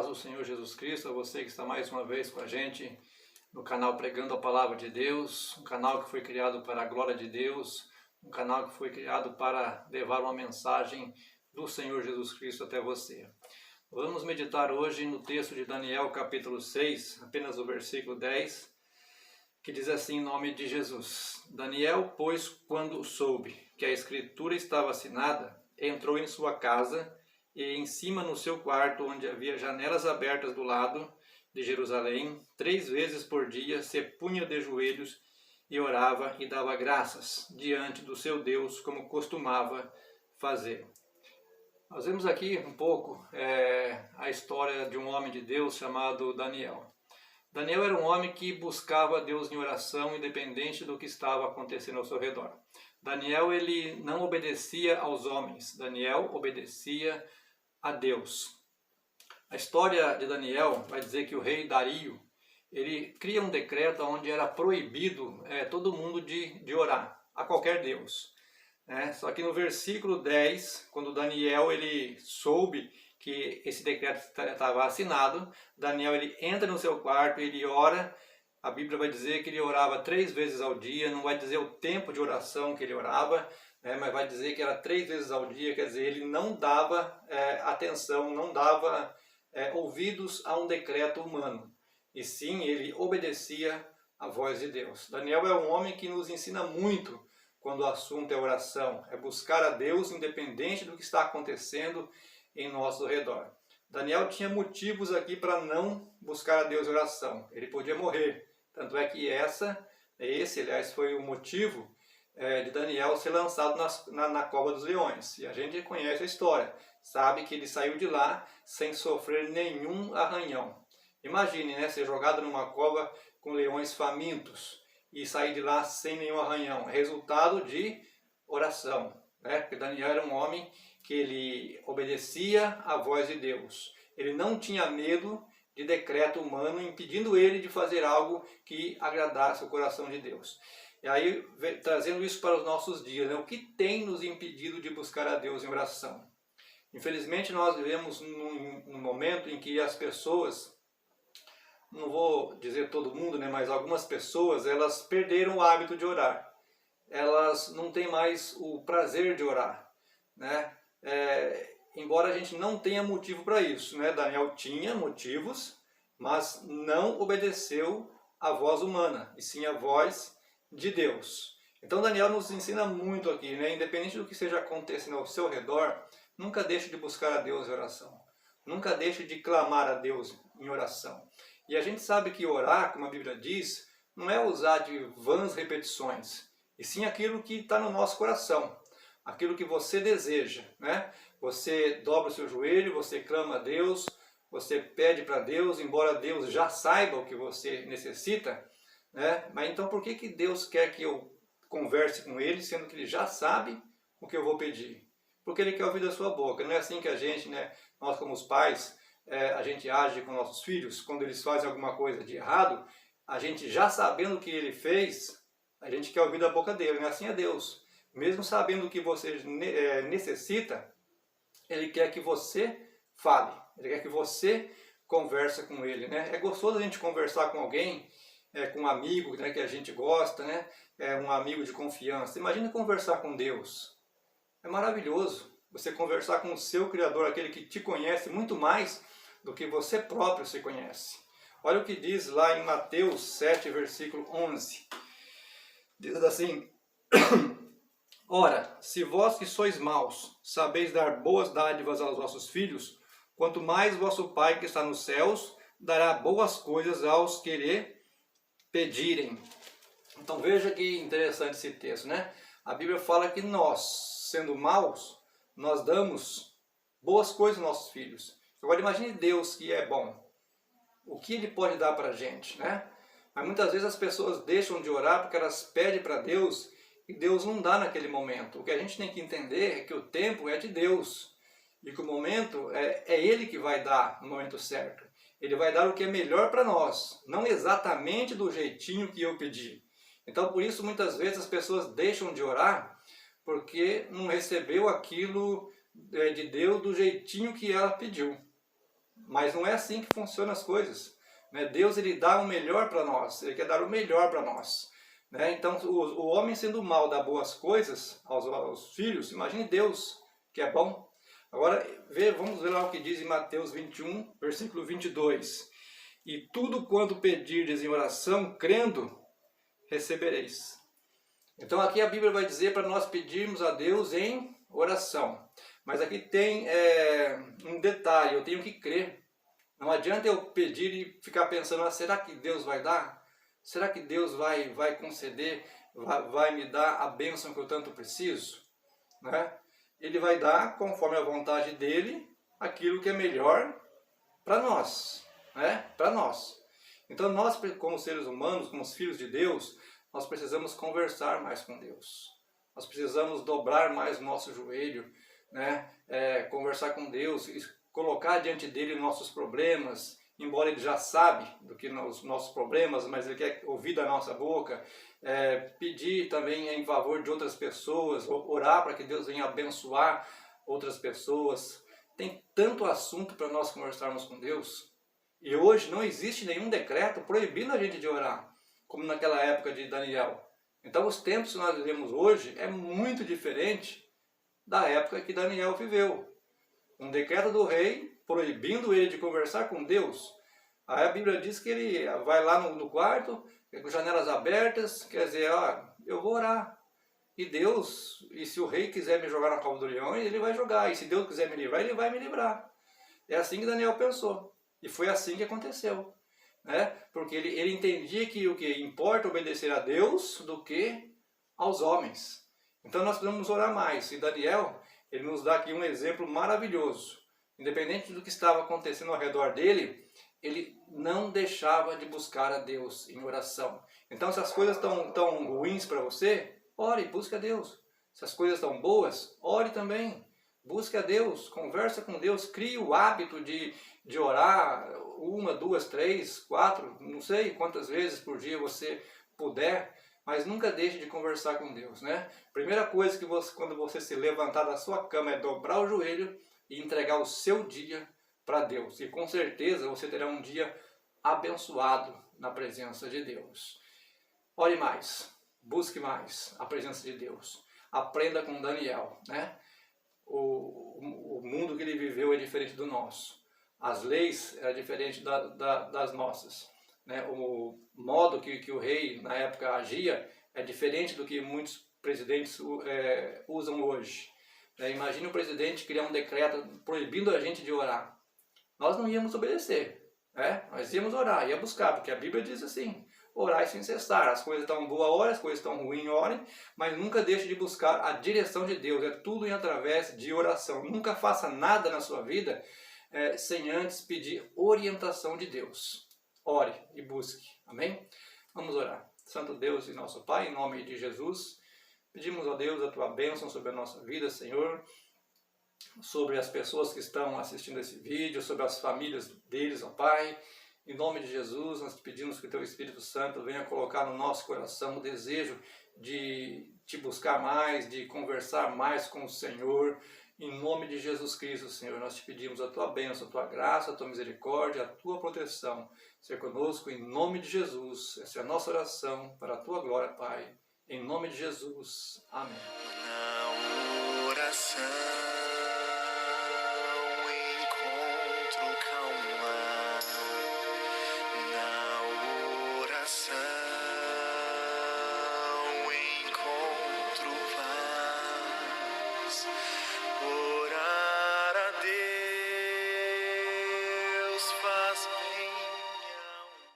paz do Senhor Jesus Cristo, a você que está mais uma vez com a gente no canal Pregando a Palavra de Deus, um canal que foi criado para a glória de Deus, um canal que foi criado para levar uma mensagem do Senhor Jesus Cristo até você. Vamos meditar hoje no texto de Daniel, capítulo 6, apenas o versículo 10, que diz assim em nome de Jesus. Daniel, pois, quando soube que a escritura estava assinada, entrou em sua casa e em cima no seu quarto, onde havia janelas abertas do lado de Jerusalém, 3 vezes por dia se punha de joelhos e orava e dava graças diante do seu Deus, como costumava fazer. Nós vemos aqui um pouco a história de um homem de Deus chamado Daniel. Daniel era um homem que buscava Deus em oração, independente do que estava acontecendo ao seu redor. Daniel, ele não obedecia aos homens, Daniel obedecia a Deus. A história de Daniel vai dizer que o rei Dario, ele cria um decreto onde era proibido todo mundo de orar a qualquer Deus. Só que no versículo 10, quando Daniel ele soube que esse decreto estava assinado, Daniel ele entra no seu quarto, ele ora. A Bíblia vai dizer que ele orava 3 vezes ao dia, não vai dizer o tempo de oração que ele orava, mas vai dizer que era 3 vezes ao dia, quer dizer, ele não dava atenção, não dava ouvidos a um decreto humano, e sim, ele obedecia à voz de Deus. Daniel é um homem que nos ensina muito quando o assunto é oração, é buscar a Deus independente do que está acontecendo em nosso redor. Daniel tinha motivos aqui para não buscar a Deus em oração, ele podia morrer, tanto é que esse, aliás, foi o motivo de Daniel ser lançado na cova dos leões. E a gente conhece a história, sabe que ele saiu de lá sem sofrer nenhum arranhão. Imagine, ser jogado numa cova com leões famintos e sair de lá sem nenhum arranhão. Resultado de oração, porque Daniel era um homem que ele obedecia à voz de Deus. Ele não tinha medo de decreto humano impedindo ele de fazer algo que agradasse o coração de Deus. E aí, trazendo isso para os nossos dias, o que tem nos impedido de buscar a Deus em oração? Infelizmente, nós vivemos num momento em que as pessoas, não vou dizer todo mundo, mas algumas pessoas, elas perderam o hábito de orar. Elas não têm mais o prazer de orar, embora a gente não tenha motivo para isso, Daniel tinha motivos, mas não obedeceu à voz humana, e sim à voz de Deus. Então Daniel nos ensina muito aqui, independente do que esteja acontecendo ao seu redor, nunca deixe de buscar a Deus em oração. Nunca deixe de clamar a Deus em oração. E a gente sabe que orar, como a Bíblia diz, não é usar de vãs repetições, e sim aquilo que está no nosso coração, aquilo que você deseja, Você dobra o seu joelho, você clama a Deus, você pede para Deus, embora Deus já saiba o que você necessita, Mas então por que Deus quer que eu converse com Ele, sendo que Ele já sabe o que eu vou pedir? Porque Ele quer ouvir da sua boca. Não é assim que a gente, nós como os pais, a gente age com nossos filhos, quando eles fazem alguma coisa de errado, a gente já sabendo o que Ele fez, a gente quer ouvir da boca dele, Assim é Deus. Mesmo sabendo o que você necessita, Ele quer que você fale, Ele quer que você converse com Ele. É gostoso a gente conversar com alguém, com um amigo que a gente gosta, um amigo de confiança. Imagina conversar com Deus. É maravilhoso você conversar com o seu Criador, aquele que te conhece muito mais do que você próprio se conhece. Olha o que diz lá em Mateus 7, versículo 11. Diz assim: Ora, se vós que sois maus, sabeis dar boas dádivas aos vossos filhos, quanto mais vosso Pai que está nos céus dará boas coisas aos que lhe pedirem. Então veja que interessante esse texto, A Bíblia fala que nós, sendo maus, nós damos boas coisas aos nossos filhos. Agora imagine Deus que é bom. O que Ele pode dar para a gente, Mas muitas vezes as pessoas deixam de orar porque elas pedem para Deus e Deus não dá naquele momento. O que a gente tem que entender é que o tempo é de Deus. E que o momento é Ele que vai dar no momento certo. Ele vai dar o que é melhor para nós, não exatamente do jeitinho que eu pedi. Então por isso muitas vezes as pessoas deixam de orar porque não recebeu aquilo de Deus do jeitinho que ela pediu. Mas não é assim que funcionam as coisas, né? Deus, ele dá o melhor para nós, ele quer dar o melhor para nós, né? Então, o homem sendo mal dá boas coisas aos filhos, imagine Deus, que é bom. Agora, vamos ver lá o que diz em Mateus 21, versículo 22. E tudo quanto pedirdes em oração, crendo, recebereis. Então aqui a Bíblia vai dizer para nós pedirmos a Deus em oração. Mas aqui tem um detalhe, eu tenho que crer. Não adianta eu pedir e ficar pensando, será que Deus vai dar? Será que Deus vai conceder, vai me dar a bênção que eu tanto preciso? Né? Ele vai dar, conforme a vontade dele, aquilo que é melhor para nós. Né? Para nós. Então nós, como seres humanos, como os filhos de Deus, nós precisamos conversar mais com Deus. Nós precisamos dobrar mais o nosso joelho, né? Conversar com Deus, colocar diante dele nossos problemas, embora ele já sabe do que os nossos problemas, mas ele quer ouvir da nossa boca. Pedir também em favor de outras pessoas, orar para que Deus venha abençoar outras pessoas. Tem tanto assunto para nós conversarmos com Deus. E hoje não existe nenhum decreto proibindo a gente de orar, como naquela época de Daniel. Então os tempos que nós vivemos hoje é muito diferente da época que Daniel viveu. Um decreto do rei proibindo ele de conversar com Deus. Aí a Bíblia diz que ele vai lá no quarto, com janelas abertas, quer dizer, eu vou orar. E Deus, e se o rei quiser me jogar na cova do leão, ele vai jogar. E se Deus quiser me livrar, ele vai me livrar. É assim que Daniel pensou. E foi assim que aconteceu. Né? Porque ele entendia que o que importa obedecer a Deus do que aos homens. Então nós precisamos orar mais. E Daniel, ele nos dá aqui um exemplo maravilhoso. Independente do que estava acontecendo ao redor dele, ele não deixava de buscar a Deus em oração. Então se as coisas estão tão ruins para você, ore, busque a Deus. Se as coisas estão boas, ore também. Busque a Deus, conversa com Deus, crie o hábito de orar 1, 2, 3, 4, não sei quantas vezes por dia você puder, mas nunca deixe de conversar com Deus, né? Primeira coisa que quando você se levantar da sua cama é dobrar o joelho e entregar o seu dia para Deus. E com certeza você terá um dia abençoado na presença de Deus. Ore mais, busque mais a presença de Deus. Aprenda com Daniel, né? O mundo que ele viveu é diferente do nosso. As leis eram diferentes das nossas. Né? O modo que o rei na época agia é diferente do que muitos presidentes usam hoje. Imagine o presidente criar um decreto proibindo a gente de orar. Nós não íamos obedecer. Nós íamos orar, ia buscar, porque a Bíblia diz assim: orai sem cessar. As coisas estão boas, orem, as coisas estão ruins, orem, mas nunca deixe de buscar a direção de Deus. É tudo através de oração. Nunca faça nada na sua vida sem antes pedir orientação de Deus. Ore e busque. Amém? Vamos orar. Santo Deus e nosso Pai, em nome de Jesus, pedimos a Deus a Tua bênção sobre a nossa vida, Senhor, sobre as pessoas que estão assistindo esse vídeo, sobre as famílias deles, ó Pai. Em nome de Jesus, nós te pedimos que o Teu Espírito Santo venha colocar no nosso coração o desejo de Te buscar mais, de conversar mais com o Senhor. Em nome de Jesus Cristo, Senhor, nós te pedimos a Tua bênção, a Tua graça, a Tua misericórdia, a Tua proteção. Seja conosco em nome de Jesus. Essa é a nossa oração para a Tua glória, Pai. Em nome de Jesus. Amém. Na oração encontro calma. Na oração